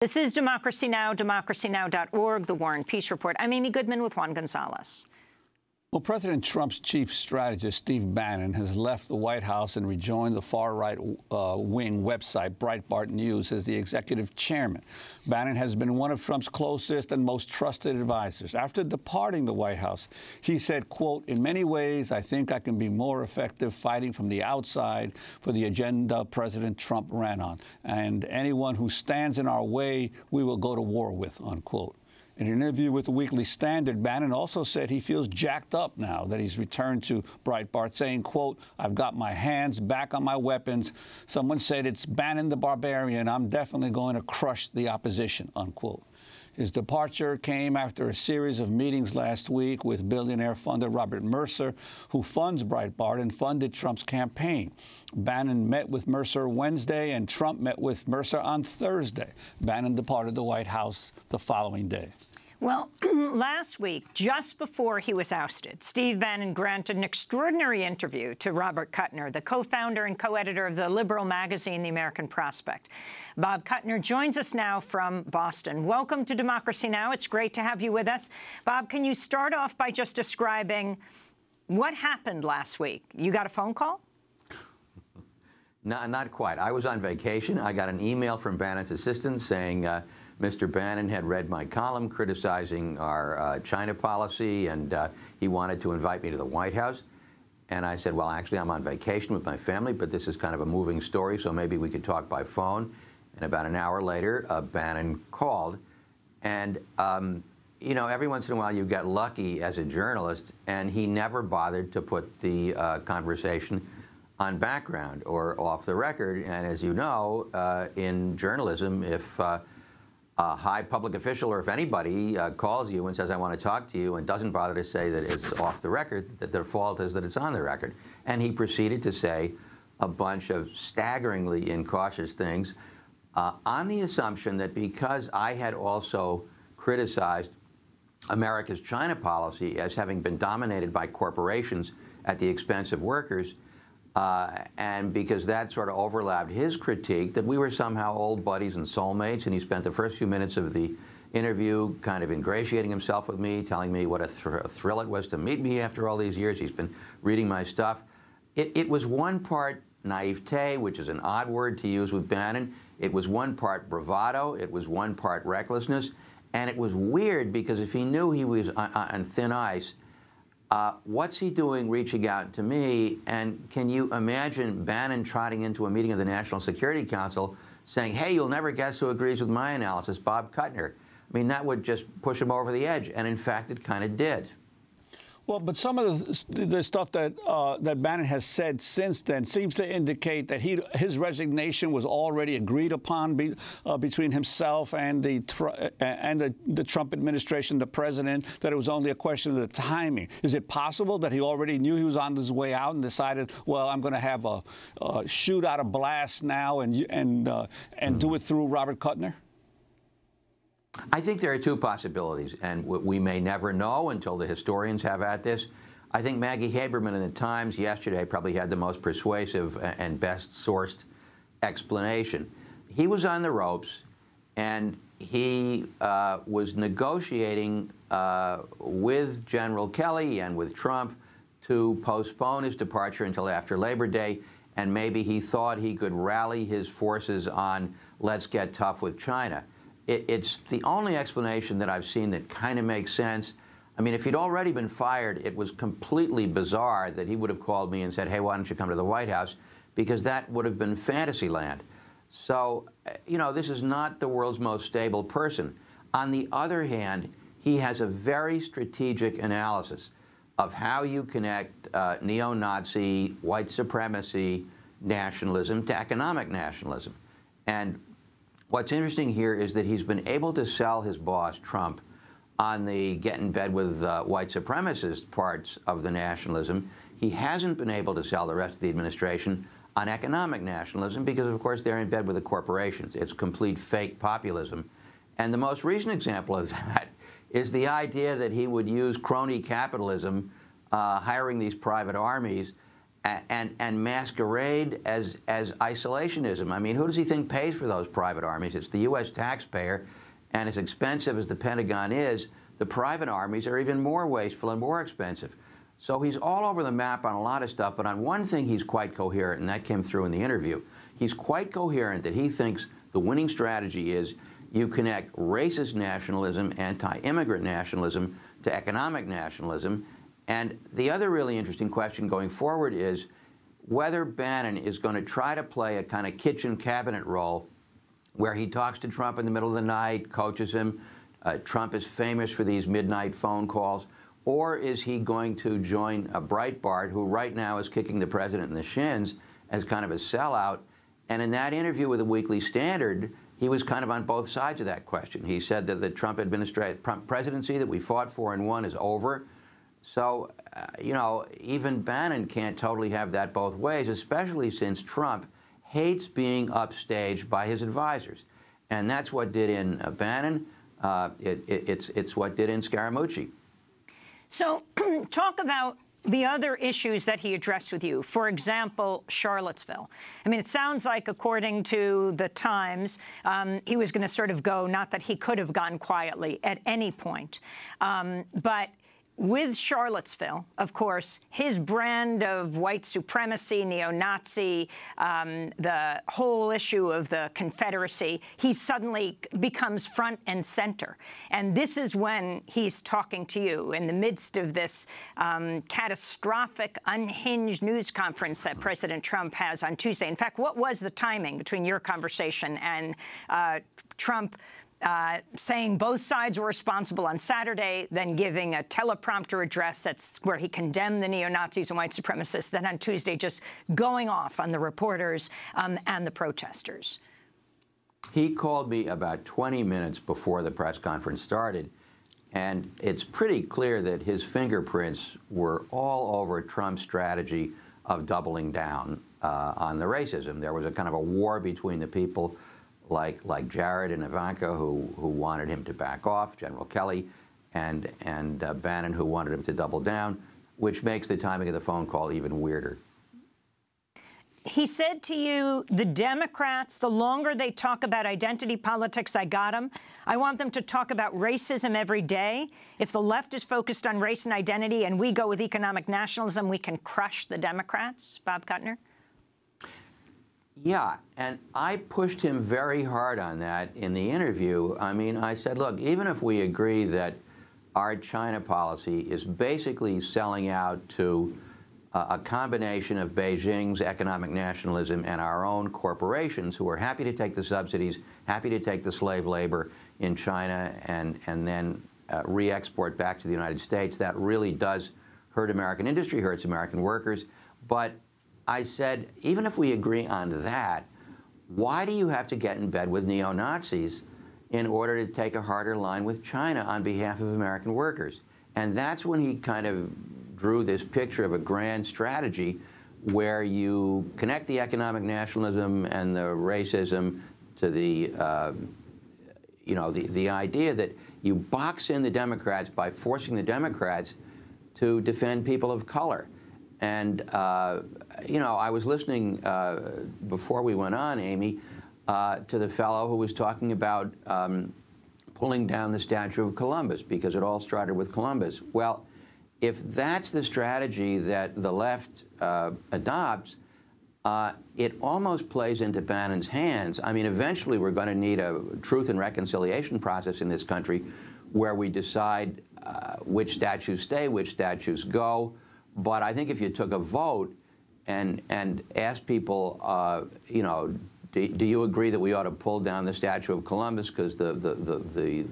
This is Democracy Now!, democracynow.org, The War and Peace Report. I'm Amy Goodman with Juan Gonzalez. Well, President Trump's chief strategist, Steve Bannon, has left the White House and rejoined the far-right wing website Breitbart News as the executive chairman. Bannon has been one of Trump's closest and most trusted advisors. After departing the White House, he said, quote, "In many ways, I think I can be more effective fighting from the outside for the agenda President Trump ran on. And anyone who stands in our way, we will go to war with," unquote. In an interview with the Weekly Standard, Bannon also said he feels jacked up now that he's returned to Breitbart, saying, quote, "I've got my hands back on my weapons. Someone said it's Bannon the Barbarian. I'm definitely going to crush the opposition," unquote. His departure came after a series of meetings last week with billionaire funder Robert Mercer, who funds Breitbart and funded Trump's campaign. Bannon met with Mercer Wednesday, and Trump met with Mercer on Thursday. Bannon departed the White House the following day. Well, last week, just before he was ousted, Steve Bannon granted an extraordinary interview to Robert Kuttner, the co-founder and co-editor of the liberal magazine, The American Prospect. Bob Kuttner joins us now from Boston. Welcome to Democracy Now! It's great to have you with us. Bob, can you start off by just describing what happened last week? You got a phone call? No, not quite. I was on vacation. I got an email from Bannon's assistant saying Mr. Bannon had read my column criticizing our China policy, and he wanted to invite me to the White House. And I said, well, actually, I'm on vacation with my family, but this is kind of a moving story, so maybe we could talk by phone. And about an hour later, Bannon called. And, you know, every once in a while you get lucky as a journalist, and he never bothered to put the conversation on background or off the record. And as you know, in journalism, if a high public official, or if anybody calls you and says, I want to talk to you, and doesn't bother to say that it's off the record, that the default is that it's on the record. And he proceeded to say a bunch of staggeringly incautious things on the assumption that because I had also criticized America's China policy as having been dominated by corporations at the expense of workers, and because that sort of overlapped his critique, that we were somehow old buddies and soulmates. And he spent the first few minutes of the interview kind of ingratiating himself with me, telling me what a thrill it was to meet me after all these years. He's been reading my stuff. It was one part naivete, which is an odd word to use with Bannon. It was one part bravado. It was one part recklessness. And it was weird because if he knew he was on thin ice, what's he doing reaching out to me? And can you imagine Bannon trotting into a meeting of the National Security Council saying, hey, you'll never guess who agrees with my analysis, Bob Kuttner? I mean, that would just push him over the edge. And in fact, it kind of did. Well, but some of the stuff that that Bannon has said since then seems to indicate that his resignation was already agreed upon between himself and the Trump administration, the president, that it was only a question of the timing. Is it possible that he already knew he was on his way out and decided, well, I'm going to have a shoot out a blast now and do it through Robert Kuttner? I think there are two possibilities, and we may never know until the historians have at this. I think Maggie Haberman in the Times yesterday probably had the most persuasive and best-sourced explanation. He was on the ropes, and he was negotiating with General Kelly and with Trump to postpone his departure until after Labor Day, and maybe he thought he could rally his forces on let's get tough with China. It's the only explanation that I've seen that kind of makes sense. I mean, if he'd already been fired, it was completely bizarre that he would have called me and said, hey, why don't you come to the White House? Because that would have been fantasy land. So, you know, this is not the world's most stable person. On the other hand, he has a very strategic analysis of how you connect neo-Nazi, white supremacy nationalism to economic nationalism. And what's interesting here is that he's been able to sell his boss, Trump, on the get in bed with white supremacist parts of the nationalism. He hasn't been able to sell the rest of the administration on economic nationalism because, of course, they're in bed with the corporations. It's complete fake populism. And the most recent example of that is the idea that he would use crony capitalism, hiring these private armies, and masquerade as isolationism. I mean, who does he think pays for those private armies? It's the U.S. taxpayer, and as expensive as the Pentagon is, the private armies are even more wasteful and more expensive. So he's all over the map on a lot of stuff, but on one thing he's quite coherent, and that came through in the interview. He's quite coherent that he thinks the winning strategy is you connect racist nationalism, anti-immigrant nationalism, to economic nationalism. And the other really interesting question going forward is whether Bannon is going to try to play a kind of kitchen cabinet role where he talks to Trump in the middle of the night, coaches him. Trump is famous for these midnight phone calls. Or is he going to join a Breitbart, who right now is kicking the president in the shins as kind of a sellout? And in that interview with the Weekly Standard, he was kind of on both sides of that question. He said that the Trump presidency that we fought for and won is over. So, you know, even Bannon can't totally have that both ways, especially since Trump hates being upstaged by his advisors. And that's what did in Bannon. It's what did in Scaramucci. So talk about the other issues that he addressed with you. For example, Charlottesville. I mean, it sounds like, according to the Times, he was going to sort of go, not that he could have gone quietly at any point, but with Charlottesville, of course, his brand of white supremacy, neo-Nazi, the whole issue of the Confederacy, he suddenly becomes front and center. And this is when he's talking to you in the midst of this catastrophic, unhinged news conference that President Trump has on Tuesday. In fact, what was the timing between your conversation and Trump saying both sides were responsible on Saturday, then giving a teleprompter address that's where he condemned the neo-Nazis and white supremacists, then on Tuesday just going off on the reporters and the protesters? He called me about 20 minutes before the press conference started, and it's pretty clear that his fingerprints were all over Trump's strategy of doubling down on the racism. There was a kind of a war between the people like Jared and Ivanka, who wanted him to back off, General Kelly, and Bannon, who wanted him to double down, which makes the timing of the phone call even weirder. He said to you, the Democrats, the longer they talk about identity politics, I got them. I want them to talk about racism every day. If the left is focused on race and identity and we go with economic nationalism, we can crush the Democrats. Bob Kuttner? Yeah, and I pushed him very hard on that in the interview. I mean, I said, look, even if we agree that our China policy is basically selling out to a combination of Beijing's economic nationalism and our own corporations who are happy to take the subsidies, happy to take the slave labor in China and then re-export back to the United States, that really does hurt American industry, hurts American workers. But I said, even if we agree on that, why do you have to get in bed with neo-Nazis in order to take a harder line with China on behalf of American workers? And that's when he kind of drew this picture of a grand strategy where you connect the economic nationalism and the racism to the, you know, the idea that you box in the Democrats by forcing the Democrats to defend people of color. And, you know, I was listening before we went on, Amy, to the fellow who was talking about pulling down the statue of Columbus because it all started with Columbus. Well, if that's the strategy that the left adopts, it almost plays into Bannon's hands. I mean, eventually we're going to need a truth and reconciliation process in this country where we decide which statues stay, which statues go. But I think if you took a vote and asked people, you know, do you agree that we ought to pull down the statue of Columbus because the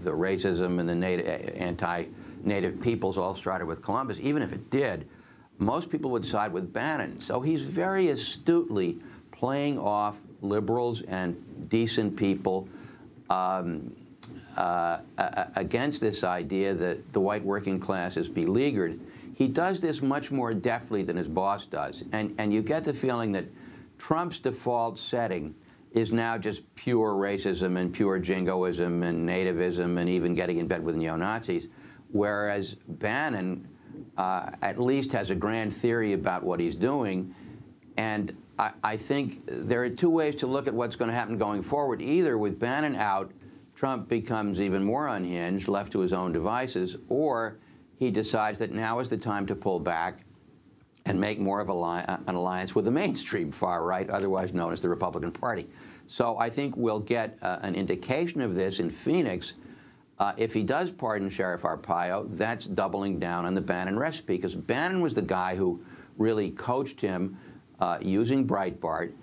racism and the anti-native peoples all started with Columbus? Even if it did, most people would side with Bannon. So he's very astutely playing off liberals and decent people against this idea that the white working class is beleaguered. He does this much more deftly than his boss does. And you get the feeling that Trump's default setting is now just pure racism and pure jingoism and nativism and even getting in bed with neo-Nazis, whereas Bannon at least has a grand theory about what he's doing. And I think there are two ways to look at what's going to happen going forward. Either with Bannon out, Trump becomes even more unhinged, left to his own devices, or he decides that now is the time to pull back and make more of an alliance with the mainstream far right, otherwise known as the Republican Party. So I think we'll get an indication of this in Phoenix. If he does pardon Sheriff Arpaio, that's doubling down on the Bannon recipe, because Bannon was the guy who really coached him using Breitbart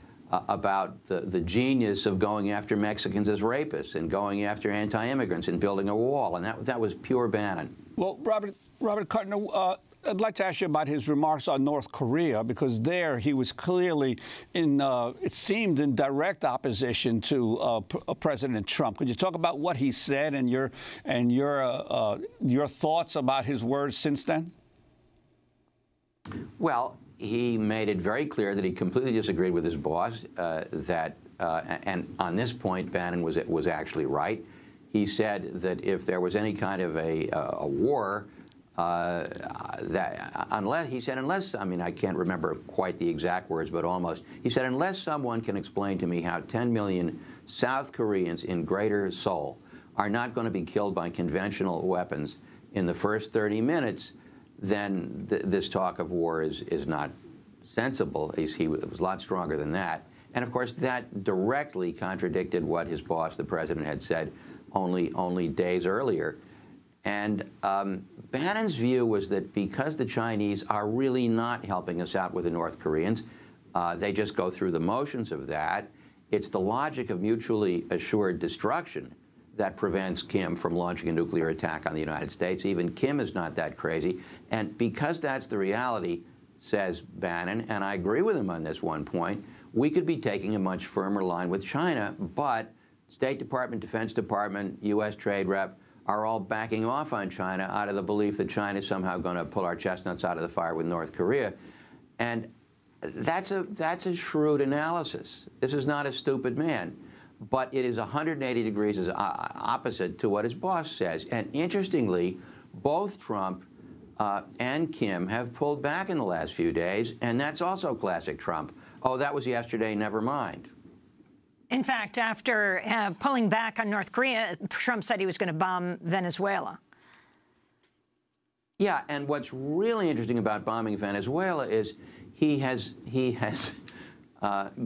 about the genius of going after Mexicans as rapists and going after anti-immigrants and building a wall, and that was pure Bannon. Well, Robert Kuttner, I'd like to ask you about his remarks on North Korea, because there he was clearly in, it seemed, in direct opposition to President Trump. Could you talk about what he said and your thoughts about his words since then? Well, he made it very clear that he completely disagreed with his boss, and on this point, Bannon was actually right. He said that if there was any kind of a war, unless, I mean, I can't remember quite the exact words, but almost, he said, unless someone can explain to me how 10 million South Koreans in Greater Seoul are not going to be killed by conventional weapons in the first 30 minutes, then this talk of war is not sensible. He was a lot stronger than that. And of course, that directly contradicted what his boss, the president, had said only days earlier. And Bannon's view was that because the Chinese are really not helping us out with the North Koreans, they just go through the motions of that. It's the logic of mutually assured destruction that prevents Kim from launching a nuclear attack on the United States. Even Kim is not that crazy. And because that's the reality, says Bannon, and I agree with him on this one point, we could be taking a much firmer line with China, but State Department, Defense Department, U.S. Trade Rep are all backing off on China out of the belief that China is somehow going to pull our chestnuts out of the fire with North Korea. And that's a shrewd analysis. This is not a stupid man. But it is 180 degrees opposite to what his boss says. And interestingly, both Trump and Kim have pulled back in the last few days, and that's also classic Trump. Oh, that was yesterday, never mind. In fact, after pulling back on North Korea, Trump said he was going to bomb Venezuela. Yeah, and what's really interesting about bombing Venezuela is he has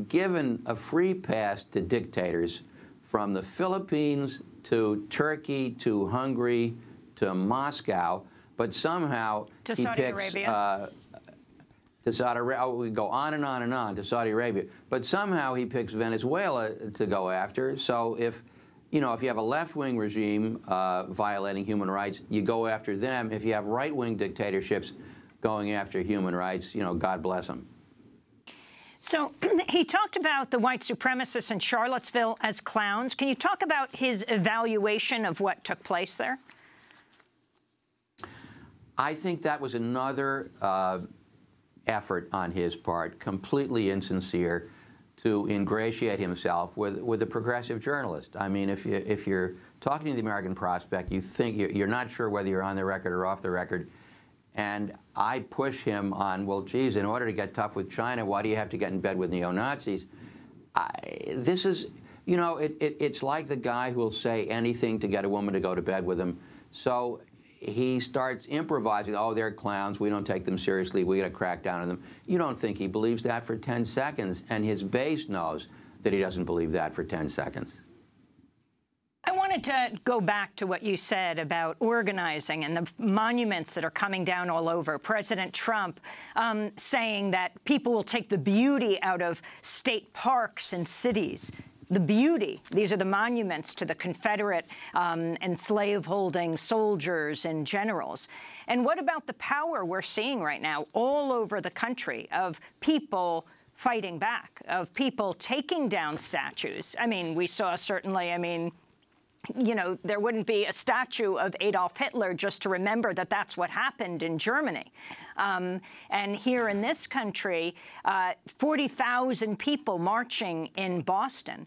given a free pass to dictators from the Philippines to Turkey to Hungary to Moscow, but somehow to he Saudi picks Arabia. To Saudi Arabia. Oh, we go on and on and on to Saudi Arabia, but somehow he picks Venezuela to go after. So if you have a left-wing regime violating human rights, you go after them. If you have right-wing dictatorships going after human rights, God bless them. So he talked about the white supremacists in Charlottesville as clowns. Can you talk about his evaluation of what took place there? I think that was another effort on his part, completely insincere, to ingratiate himself with a progressive journalist. I mean, if you're talking to the American Prospect, you think you're not sure whether you're on the record or off the record. And I push him on, well, geez, in order to get tough with China, why do you have to get in bed with neo-Nazis? This is, it's like the guy who will say anything to get a woman to go to bed with him. So he starts improvising. Oh, they're clowns. We don't take them seriously. We got to crack down on them. You don't think he believes that for 10 seconds, and his base knows that he doesn't believe that for 10 seconds. I wanted to go back to what you said about organizing and the monuments that are coming down all over. President Trump saying that people will take the beauty out of state parks and cities. The beauty. These are the monuments to the Confederate and slave-holding soldiers and generals. And what about the power we're seeing right now all over the country of people fighting back, of people taking down statues? I mean, we saw certainly, you know, there wouldn't be a statue of Adolf Hitler just to remember that that's what happened in Germany. And here in this country, 40,000 people marching in Boston,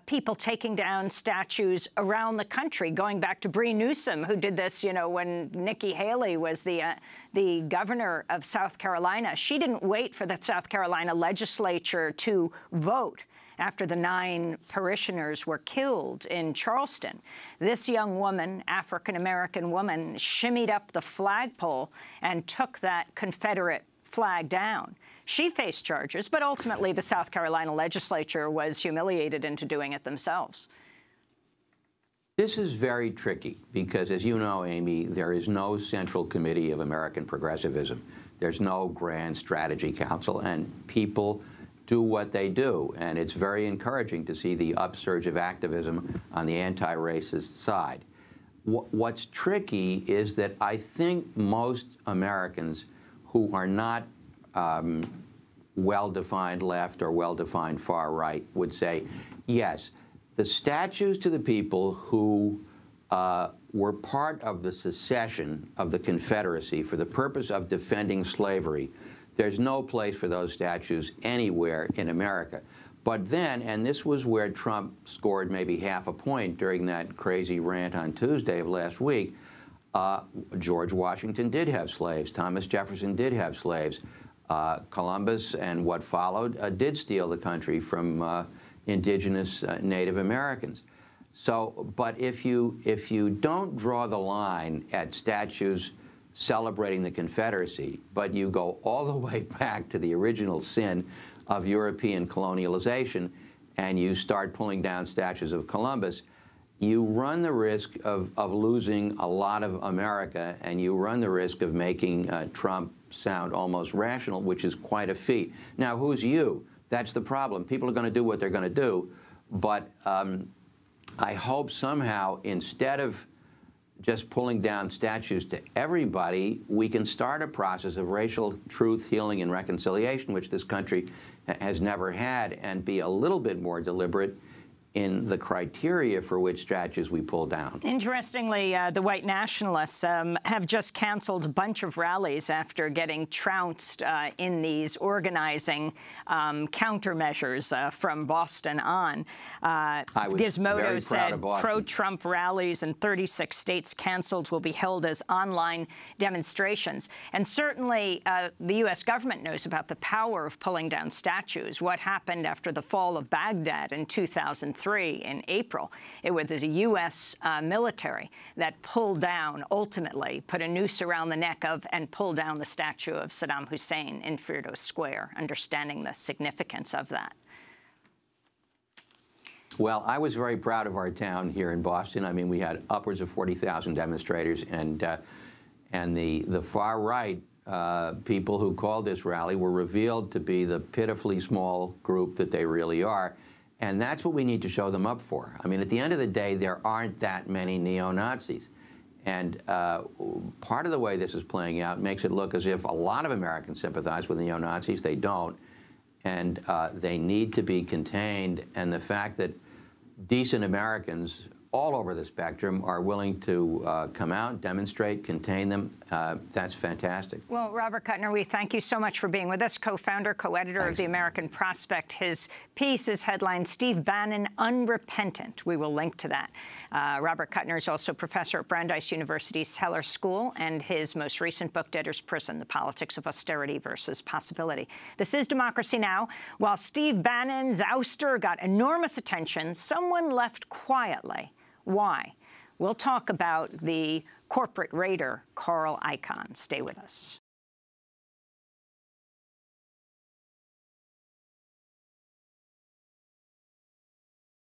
people taking down statues around the country, going back to Bree Newsom, who did this, you know, when Nikki Haley was the governor of South Carolina. She didn't wait for the South Carolina legislature to vote after the 9 parishioners were killed in Charleston. This young woman, African-American woman, shimmied up the flagpole and took that Confederate flag down. She faced charges, but ultimately the South Carolina legislature was humiliated into doing it themselves. This is very tricky because, as you know, Amy, there is no Central Committee of American Progressivism. There's no Grand Strategy Council, and people do what they do, and it's very encouraging to see the upsurge of activism on the anti-racist side. What's tricky is that I think most Americans who are not well-defined left or well-defined far right would say, yes, the statues to the people who were part of the secession of the Confederacy for the purpose of defending slavery, there's no place for those statues anywhere in America. But then, and this was where Trump scored maybe half a point during that crazy rant on Tuesday of last week, George Washington did have slaves. Thomas Jefferson did have slaves. Columbus and what followed did steal the country from indigenous Native Americans. So, but if you don't draw the line at statues celebrating the Confederacy, but you go all the way back to the original sin of European colonialization, and you start pulling down statues of Columbus, you run the risk of losing a lot of America, and you run the risk of making Trump sound almost rational, which is quite a feat. Now, who's you? That's the problem. People are going to do what they're going to do, but I hope somehow, instead of just pulling down statues to everybody, we can start a process of racial truth, healing, and reconciliation, which this country has never had, and be a little bit more deliberate in the criteria for which statues we pull down. Interestingly, the white nationalists have just canceled a bunch of rallies after getting trounced in these organizing countermeasures from Boston on. Gizmodo said pro-Trump rallies in 36 states canceled will be held as online demonstrations. And certainly the U.S. government knows about the power of pulling down statues. What happened after the fall of Baghdad in 2003 in April? It was the U.S. military that pulled down, ultimately, put a noose around the neck of and pulled down the statue of Saddam Hussein in Firdos Square, understanding the significance of that. Well, I was very proud of our town here in Boston. I mean, we had upwards of 40,000 demonstrators, and the far right people who called this rally were revealed to be the pitifully small group that they really are. And that's what we need to show them up for. I mean, at the end of the day, there aren't that many neo-Nazis. And part of the way this is playing out makes it look as if a lot of Americans sympathize with neo-Nazis. They don't. And they need to be contained. And the fact that decent Americans all over the spectrum are willing to come out, demonstrate, contain them. That's fantastic. Well, Robert Kuttner, we thank you so much for being with us, co-founder, co-editor of the American Prospect. His piece is headlined, Steve Bannon, Unrepentant. We will link to that. Robert Kuttner is also professor at Brandeis University's Heller School, and his most recent book, Debtor's Prison, The Politics of Austerity versus Possibility. This is Democracy Now! While Steve Bannon's ouster got enormous attention, someone left quietly. Why? We'll talk about the corporate raider, Carl Icahn. Stay with us.